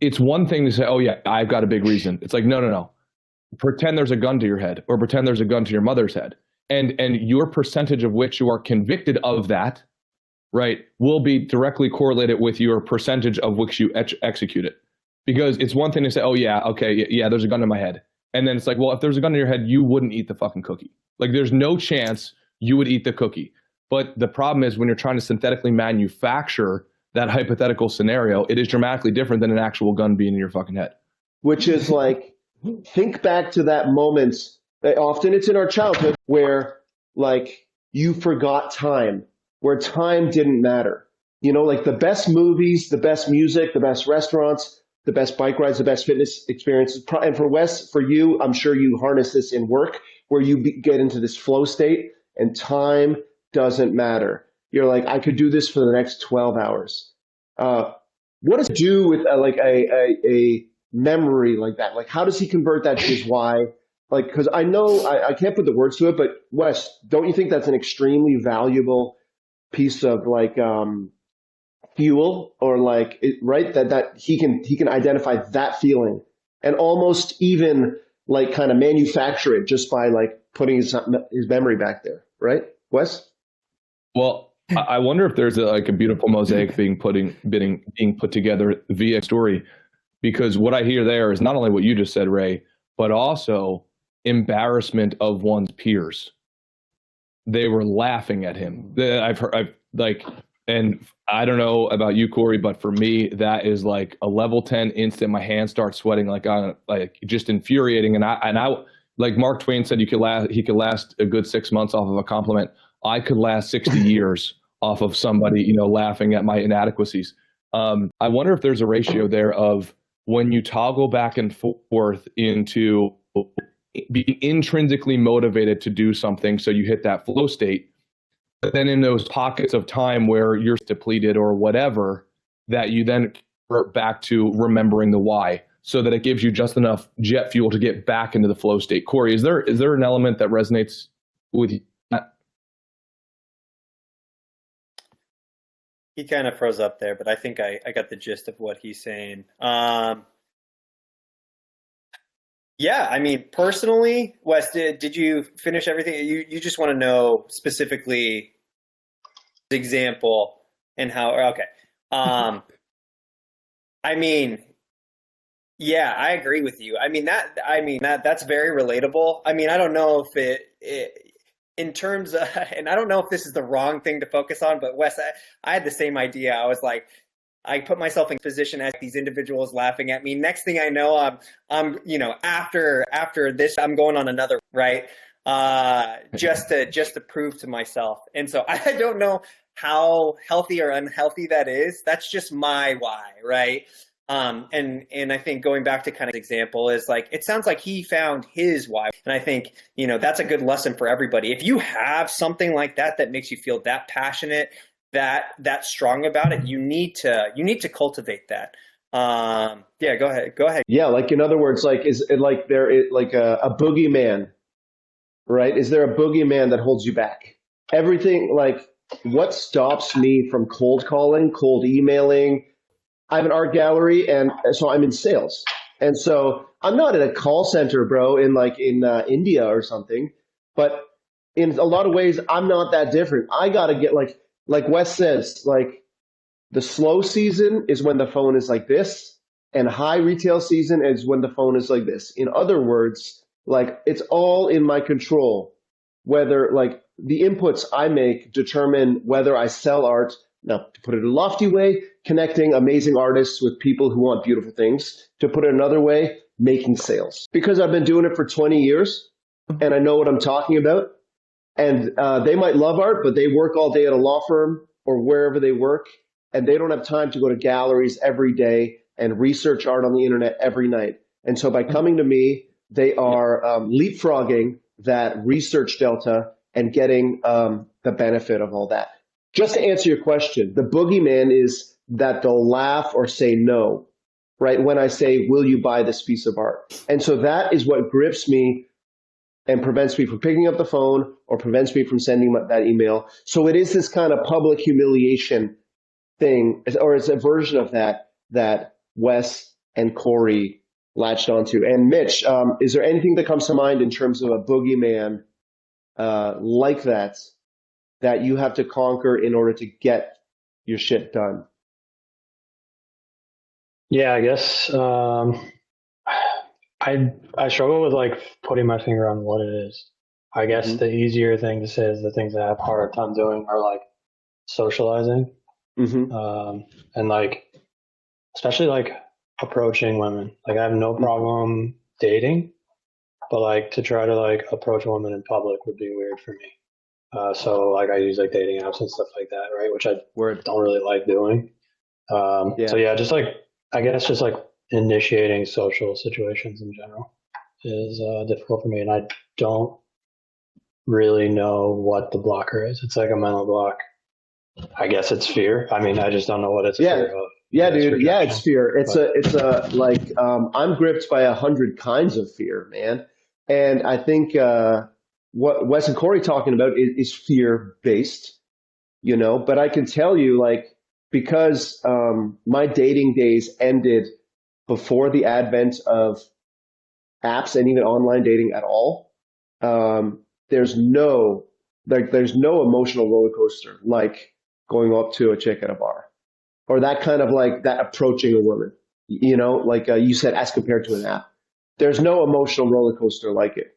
Speaker 1: it's one thing to say, oh yeah, I've got a big reason. It's like, no. Pretend there's a gun to your head, or pretend there's a gun to your mother's head. And your percentage of which you are convicted of that, right, will be directly correlated with your percentage of which you execute it. Because it's one thing to say, oh yeah, okay, yeah, there's a gun in my head. And then it's like, well, if there's a gun in your head, you wouldn't eat the fucking cookie. Like there's no chance you would eat the cookie. But the problem is when you're trying to synthetically manufacture that hypothetical scenario, it is dramatically different than an actual gun being in your fucking head.
Speaker 2: Which is like, think back to that moment. Often it's in our childhood where like you forgot time, where time didn't matter. You know, like the best movies, the best music, the best restaurants, the best bike rides, the best fitness experiences. And for Wes, for you, I'm sure you harness this in work where you get into this flow state and time doesn't matter. You're like, I could do this for the next 12 hours. What does it do with like a memory like that? Like, how does he convert that to his why? Like, because I know I can't put the words to it, but Wes, don't you think that's an extremely valuable piece of like fuel, or like right, that he can identify that feeling and almost even like kind of manufacture it just by like putting his memory back there, right, Wes?
Speaker 1: Well, I wonder if there's a beautiful mosaic being put together via story, because what I hear there is not only what you just said, Ray, but also embarrassment of one's peers. They were laughing at him. I've like, and I don't know about you, Corey, but for me, that is like a level 10 instant. My hands start sweating, like just infuriating. And I like Mark Twain said, he could last a good 6 months off of a compliment. I could last 60 years off of somebody, laughing at my inadequacies. I wonder if there's a ratio there of when you toggle back and forth into being intrinsically motivated to do something, so you hit that flow state, but then in those pockets of time where you're depleted or whatever, that you then revert back to remembering the why, so that it gives you just enough jet fuel to get back into the flow state. Corey, is there an element that resonates with you?
Speaker 4: He kind of froze up there, but I think I got the gist of what he's saying. Yeah, I mean, personally, Wes, did you finish everything? You just want to know specifically the example and how? Okay. I mean, yeah, I agree with you. That's very relatable. I mean, I don't know if it in terms of, and I don't know if this is the wrong thing to focus on, but Wes, I had the same idea. I was like, I put myself in position as these individuals laughing at me. Next thing I know, I'm after this, I'm going on another, right? Just to prove to myself. And so I don't know how healthy or unhealthy that is. That's just my why, right? And I think going back to kind of example is like, it sounds like he found his why. And I think, that's a good lesson for everybody. If you have something like that makes you feel that passionate, that strong about it, you need to cultivate that. Yeah, go ahead.
Speaker 2: Yeah, like in other words, like is it like there is like a boogeyman, right? Is there a boogeyman that holds you back? Everything, like what stops me from cold calling, cold emailing? I have an art gallery, and so I'm in sales, and so I'm not in a call center, bro, in India or something. But in a lot of ways, I'm not that different. I gotta get like Wes says, like the slow season is when the phone is like this, and high retail season is when the phone is like this. In other words, like it's all in my control. Whether like the inputs I make determine whether I sell art. Now, to put it in a lofty way, connecting amazing artists with people who want beautiful things. To put it another way, making sales. Because I've been doing it for 20 years, and I know what I'm talking about. And they might love art, but they work all day at a law firm or wherever they work, and they don't have time to go to galleries every day and research art on the internet every night. And so by coming to me, they are leapfrogging that research delta and getting the benefit of all that. Just to answer your question, the boogeyman is that they'll laugh or say no, right? When I say, will you buy this piece of art? And so that is what grips me and prevents me from picking up the phone or prevents me from sending that email. So it is this kind of public humiliation thing, or it's a version of that Wes and Corey latched onto. And Mitch, is there anything that comes to mind in terms of a boogeyman like that you have to conquer in order to get your shit done?
Speaker 7: Yeah, I guess I struggle with like putting my finger on what it is. I guess
Speaker 2: Mhm.
Speaker 7: the easier thing to say is the things that I have a hard time doing are like socializing,
Speaker 2: Mm-hmm.
Speaker 7: and like especially like approaching women. Like I have no problem dating, but like to try to like approach a woman in public would be weird for me. So like I use like dating apps and stuff like that, right? Which I
Speaker 2: Word.
Speaker 7: don't really like doing. So yeah, just like I guess just like initiating social situations in general is difficult for me, and I don't really know what the blocker is. It's like a mental block. I guess it's fear. I mean, I just don't know what it's
Speaker 2: Yeah.
Speaker 7: fear of.
Speaker 2: Yeah,
Speaker 7: It's
Speaker 2: dude. Yeah, it's
Speaker 7: rejection.
Speaker 2: fear. It's
Speaker 7: But
Speaker 2: a like I'm gripped by 100 kinds of fear, man. And I think what Wes and Corey talking about is fear based, you know. But I can tell you, like, because my dating days ended before the advent of apps and even online dating at all. There's no there's no emotional roller coaster like going up to a chick at a bar or that kind of like that approaching a woman, you know, like you said, as compared to an app. There's no emotional roller coaster like it.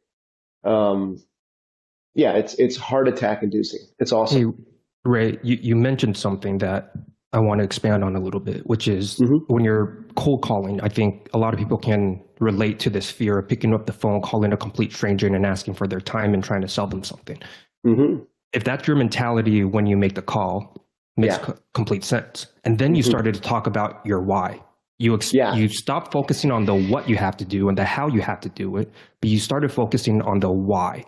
Speaker 2: Yeah, it's heart attack inducing. It's awesome.
Speaker 6: Hey, Ray, you mentioned something that I want to expand on a little bit, which is
Speaker 2: Mhm.
Speaker 6: when you're cold calling, I think a lot of people can relate to this fear of picking up the phone, calling a complete stranger and asking for their time and trying to sell them something.
Speaker 2: Mm-hmm.
Speaker 6: If that's your mentality when you make the call, makes
Speaker 2: Yeah.
Speaker 6: complete sense. And then you
Speaker 2: Mhm.
Speaker 6: started to talk about your why.
Speaker 2: Yeah.
Speaker 6: You stopped focusing on the what you have to do and the how you have to do it, but you started focusing on the why.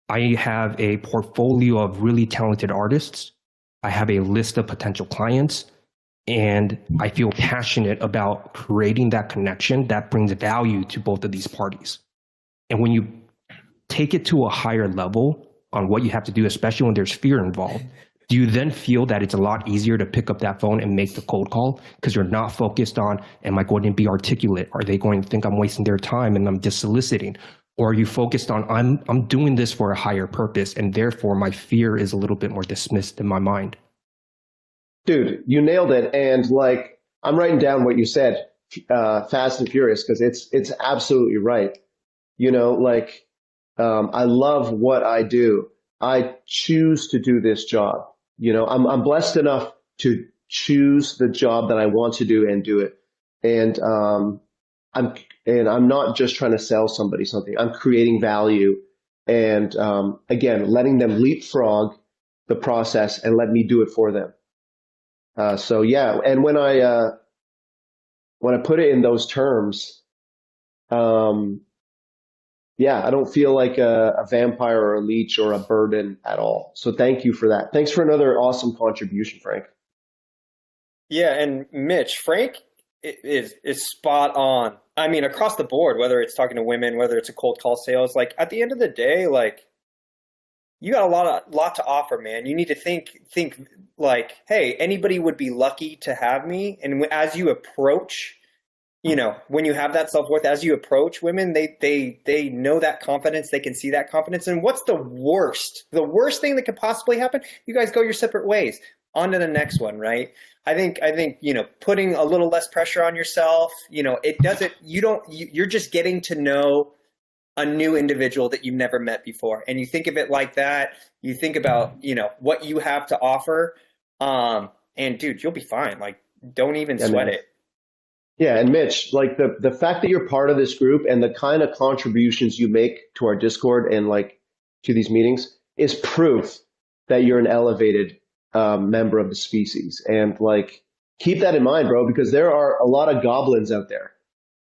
Speaker 6: I have a portfolio of really talented artists. I have a list of potential clients, and I feel passionate about creating that connection that brings value to both of these parties. And when you take it to a higher level on what you have to do, especially when there's fear involved, do you then feel that it's a lot easier to pick up that phone and make the cold call because you're not focused on, am I going to be articulate? Are they going to think I'm wasting their time and I'm just soliciting? Or are you focused on, I'm doing this for a higher purpose and therefore my fear is a little bit more dismissed in my mind?
Speaker 2: Dude, you nailed it. And like, I'm writing down what you said, fast and furious, because it's absolutely right. You know, like, I love what I do. I choose to do this job. You know, I'm blessed enough to choose the job that I want to do and do it. And I'm I'm not just trying to sell somebody something. I'm creating value, and again, letting them leapfrog the process and let me do it for them. So yeah, and when I put it in those terms, um, yeah, I don't feel like a vampire or a leech or a burden at all. So thank you for that. Thanks for another awesome contribution, Frank.
Speaker 4: Yeah, and Mitch, Frank is spot on. I mean, across the board, whether it's talking to women, whether it's a cold call sales, like at the end of the day, like you got a lot to offer, man. You need to think like, hey, anybody would be lucky to have me. And as you approach, you know, when you have that self-worth, as you approach women, they know that confidence, they can see that confidence. And what's the worst thing that could possibly happen? You guys go your separate ways. On to the next one, right? I think, you know, putting a little less pressure on yourself, you know, it doesn't, you're just getting to know a new individual that you've never met before. And you think of it like that, you think about, you know, what you have to offer. And dude, you'll be fine. Like, don't even sweat it.
Speaker 2: Yeah, and Mitch, like the fact that you're part of this group and the kind of contributions you make to our Discord and like to these meetings is proof that you're an elevated member of the species. And like, keep that in mind, bro, because there are a lot of goblins out there.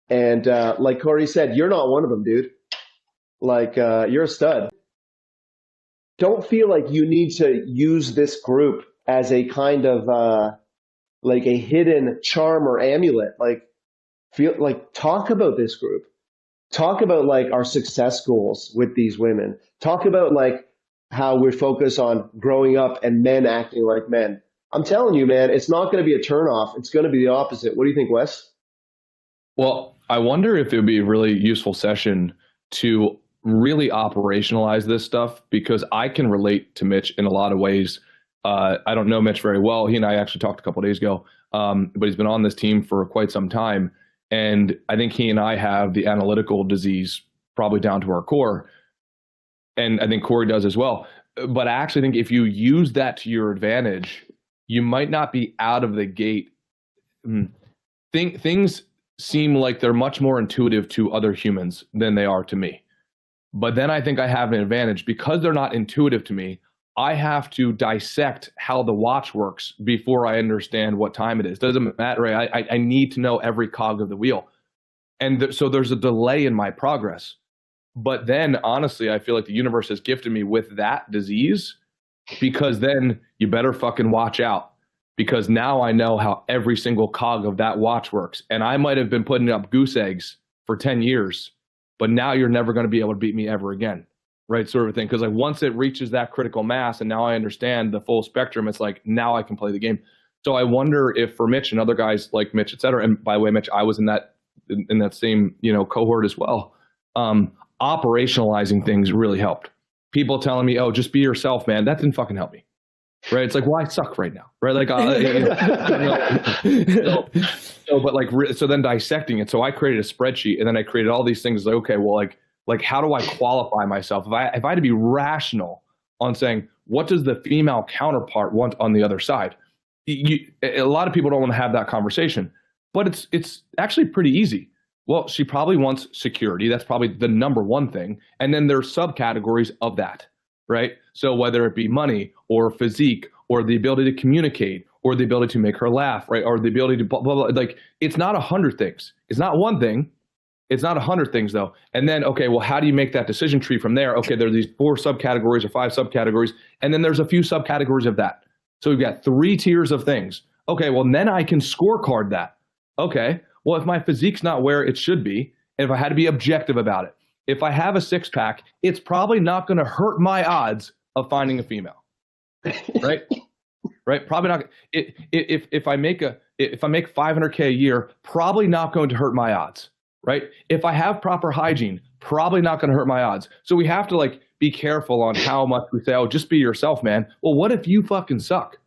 Speaker 2: And like Corey said, you're not one of them, dude. Like, you're a stud. Don't feel like you need to use this group as a kind of like a hidden charm or amulet. Like, feel like talk about this group. Talk about like our success goals with these women. Talk about like how we're focused on growing up and men acting like men. I'm telling you, man, it's not going to be a turnoff. It's going to be the opposite. What do you think, Wes?
Speaker 1: Well, I wonder if it would be a really useful session to really operationalize this stuff, because I can relate to Mitch in a lot of ways I don't know Mitch very well. He and I actually talked a couple of days ago, but he's been on this team for quite some time. And I think he and I have the analytical disease probably down to our core. And I think Corey does as well. But I actually think if you use that to your advantage, you might not be out of the gate. Things seem like they're much more intuitive to other humans than they are to me. But then I think I have an advantage because they're not intuitive to me. I have to dissect how the watch works before I understand what time it is. Doesn't matter, right? I need to know every cog of the wheel. And so there's a delay in my progress. But then, honestly, I feel like the universe has gifted me with that disease because then you better fucking watch out because now I know how every single cog of that watch works. And I might have been putting up goose eggs for 10 years, but now you're never going to be able to beat me ever again. Right, sort of thing. Because like once it reaches that critical mass and now I understand the full spectrum, it's like now I can play the game. So I wonder if for Mitch and other guys like Mitch, et cetera, and by the way, Mitch, I was in that same cohort as well. Operationalizing things really helped. People telling me, "Oh, just be yourself, man." That didn't fucking help me. Right? It's like, well, I suck right now. Right? Like, so then dissecting it. So I created a spreadsheet and then I created all these things. Like, okay, well, like how do I qualify myself? If I had to be rational on saying, what does the female counterpart want on the other side? A lot of people don't want to have that conversation, but it's actually pretty easy. Well, she probably wants security. That's probably the number one thing. And then there's subcategories of that, right? So whether it be money or physique or the ability to communicate or the ability to make her laugh, right? Or the ability to blah, blah, blah. Like it's not 100 things. It's not one thing. It's not 100 things though. And then, okay, well, how do you make that decision tree from there? Okay, there are these 4 subcategories or 5 subcategories, and then there's a few subcategories of that. So we've got 3 tiers of things. Okay, well, then I can scorecard that. Okay, well, if my physique's not where it should be, and if I had to be objective about it, if I have a 6-pack, it's probably not going to hurt my odds of finding a female, right? Right? Probably not. If I make 500K a year, probably not going to hurt my odds. Right? If I have proper hygiene, probably not going to hurt my odds. So we have to be careful on how much we say, oh, just be yourself, man. Well, what if you fucking suck?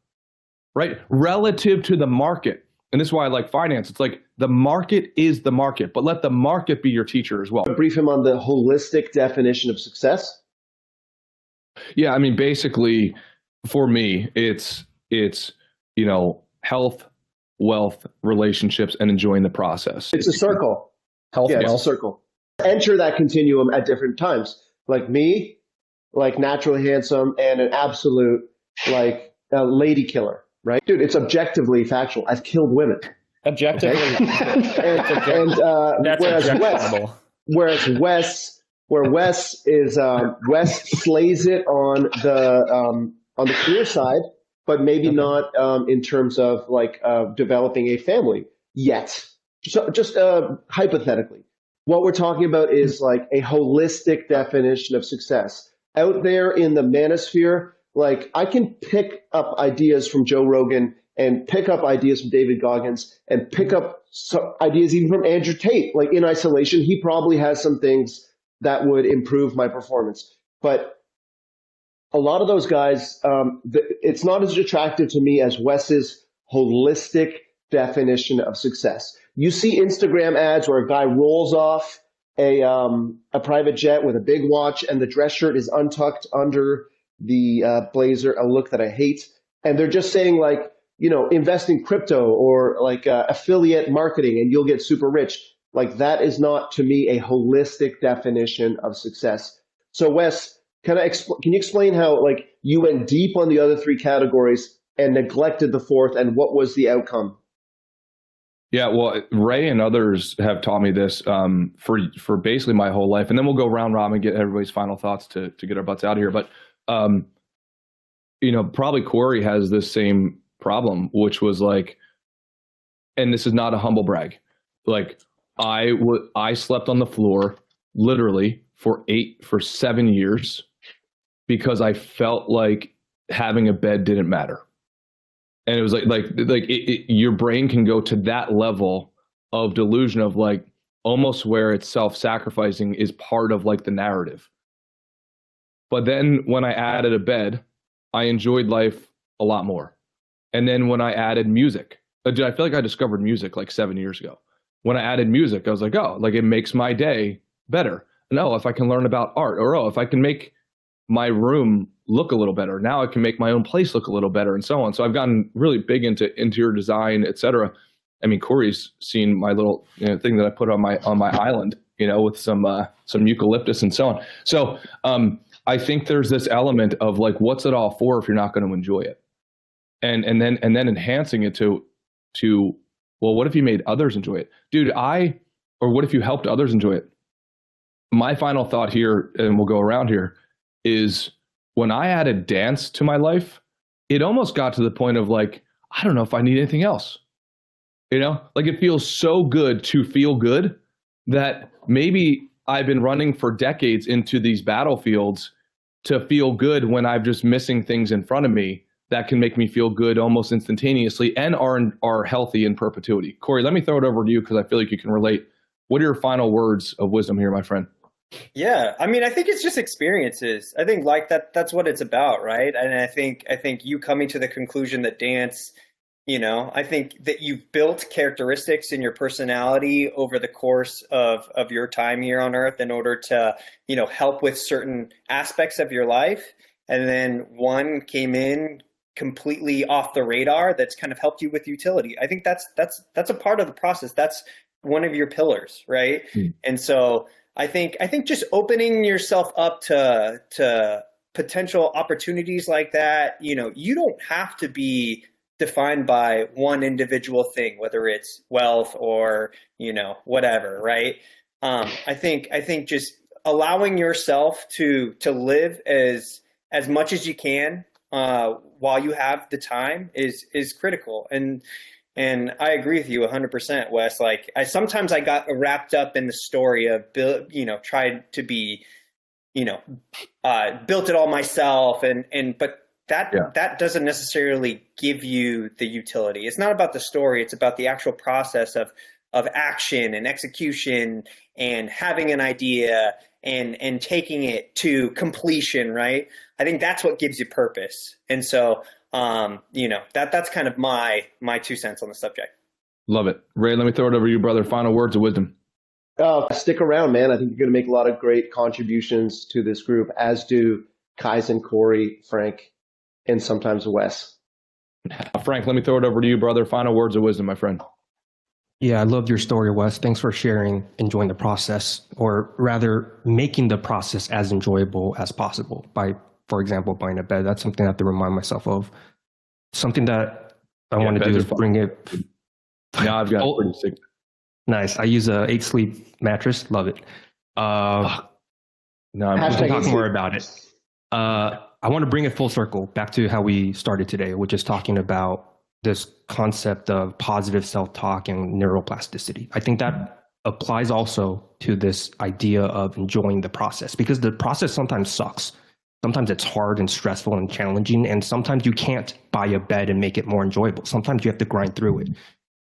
Speaker 1: Right? Relative to the market. And this is why I like finance. It's like the market is the market, but let the market be your teacher as well.
Speaker 2: Brief him on the holistic definition of success.
Speaker 1: Yeah, I mean, basically for me, it's health, wealth, relationships, and enjoying the process.
Speaker 2: It's a circle.
Speaker 4: Health,
Speaker 2: yeah, it's a circle. Enter that continuum at different times. Like me, like naturally handsome and an absolute a lady killer, right? Dude, it's objectively factual. I've killed women.
Speaker 4: Objectively.
Speaker 2: Okay? Whereas Wes is Wes slays it on the career side, but maybe not in terms of developing a family yet. So just hypothetically, what we're talking about is like a holistic definition of success. Out there in the manosphere, I can pick up ideas from Joe Rogan and pick up ideas from David Goggins and pick up ideas even from Andrew Tate. Like in isolation, he probably has some things that would improve my performance. But a lot of those guys, it's not as attractive to me as Wes's holistic definition of success. You see Instagram ads where a guy rolls off a private jet with a big watch and the dress shirt is untucked under the blazer, a look that I hate. And they're just saying invest in crypto or affiliate marketing and you'll get super rich. That is not to me a holistic definition of success. So Wes, can you explain how you went deep on the other 3 categories and neglected the 4th and what was the outcome?
Speaker 1: Yeah, well, Ray and others have taught me this for basically my whole life, and then we'll go round robin and get everybody's final thoughts to get our butts out of here. But probably Corey has this same problem, which was and this is not a humble brag, I slept on the floor literally for 7 years because I felt like having a bed didn't matter. And it was your brain can go to that level of delusion of almost where it's self-sacrificing is part of the narrative. But then when I added a bed, I enjoyed life a lot more. And then when I added music, I feel like I discovered music like 7 years ago. When I added music, I was like, oh, like it makes my day better. And oh, if I can learn about art, or oh, if I can make my room look a little better, now I can make my own place look a little better, and so on. So I've gotten really big into interior design, etc. I mean, Corey's seen my little thing that I put on my island, with some eucalyptus and so on. So I think there's this element of like, what's it all for if you're not going to enjoy it, and then enhancing it to well, what if you made others enjoy it, dude? Or what if you helped others enjoy it? My final thought here, and we'll go around here, is when I added dance to my life, it almost got to the point of like, I don't know if I need anything else. Like it feels so good to feel good that maybe I've been running for decades into these battlefields to feel good when I'm just missing things in front of me that can make me feel good almost instantaneously and are healthy in perpetuity. Corey, let me throw it over to you because I feel like you can relate. What are your final words of wisdom here, my friend?
Speaker 4: Yeah, I mean, I think it's just experiences. I think like that's what it's about, right? And I think you coming to the conclusion that dance, I think that you've built characteristics in your personality over the course of your time here on Earth in order to, help with certain aspects of your life. And then one came in completely off the radar that's kind of helped you with utility. I think that's a part of the process. That's one of your pillars, right? And so I think just opening yourself up to potential opportunities like that, you don't have to be defined by one individual thing, whether it's wealth or, whatever, right? I think just allowing yourself to live as much as you can while you have the time is critical. And I agree with you 100%, Wes. Like sometimes I got wrapped up in the story of, tried to be, built it all myself. But that doesn't necessarily give you the utility. It's not about the story. It's about the actual process of action and execution and having an idea and taking it to completion, right? I think that's what gives you purpose. And so, that's kind of my 2 cents on the subject.
Speaker 1: Love it. Ray, let me throw it over to you, brother. Final words of wisdom.
Speaker 2: Stick around, man. I think you're going to make a lot of great contributions to this group, as do Kaizen, Corey, Frank, and sometimes Wes.
Speaker 1: Frank, let me throw it over to you, brother. Final words of wisdom, my friend.
Speaker 6: Yeah, I loved your story, Wes. Thanks for sharing, enjoying the process, or rather making the process as enjoyable as possible by, for example, buying a bed. That's something I have to remind myself of. Something that I want to do is bring it.
Speaker 1: Now I've got pretty sick.
Speaker 6: Nice. I use a 8 sleep mattress. Love it.
Speaker 1: No, I'm
Speaker 6: talking more about it. I want to bring it full circle back to how we started today, which is talking about this concept of positive self-talk and neuroplasticity. I think that applies also to this idea of enjoying the process, because the process sometimes sucks. Sometimes it's hard and stressful and challenging, and sometimes you can't buy a bed and make it more enjoyable. Sometimes you have to grind through it.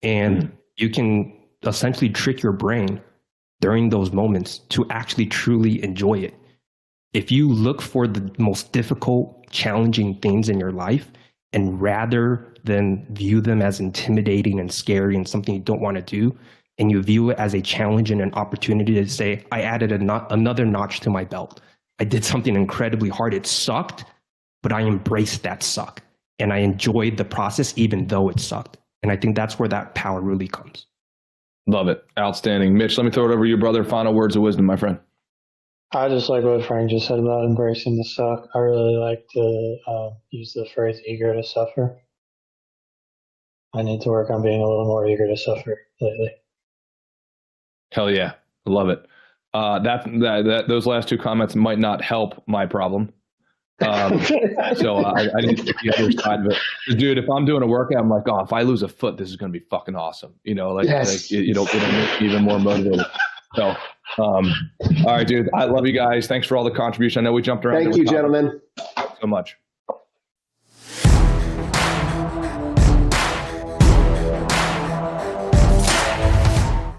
Speaker 6: And you can essentially trick your brain during those moments to actually truly enjoy it. If you look for the most difficult, challenging things in your life, and rather than view them as intimidating and scary and something you don't want to do, and you view it as a challenge and an opportunity to say, I added another notch to my belt. I did something incredibly hard. It sucked, but I embraced that suck. And I enjoyed the process even though it sucked. And I think that's where that power really comes.
Speaker 1: Love it. Outstanding. Mitch, let me throw it over to you, brother. Final words of wisdom, my friend.
Speaker 7: I just like what Frank just said about embracing the suck. I really like to use the phrase eager to suffer. I need to work on being a little more eager to suffer lately.
Speaker 1: Hell yeah. Love it. Those last 2 comments might not help my problem. So I didn't get the other side of it. Dude, if I'm doing a workout, I'm like, oh, if I lose a foot, this is going to be fucking awesome. It'll make me even more motivated. So, all right, dude, I love you guys. Thanks for all the contribution. I know we jumped around.
Speaker 2: Thank you, gentlemen.
Speaker 1: So much.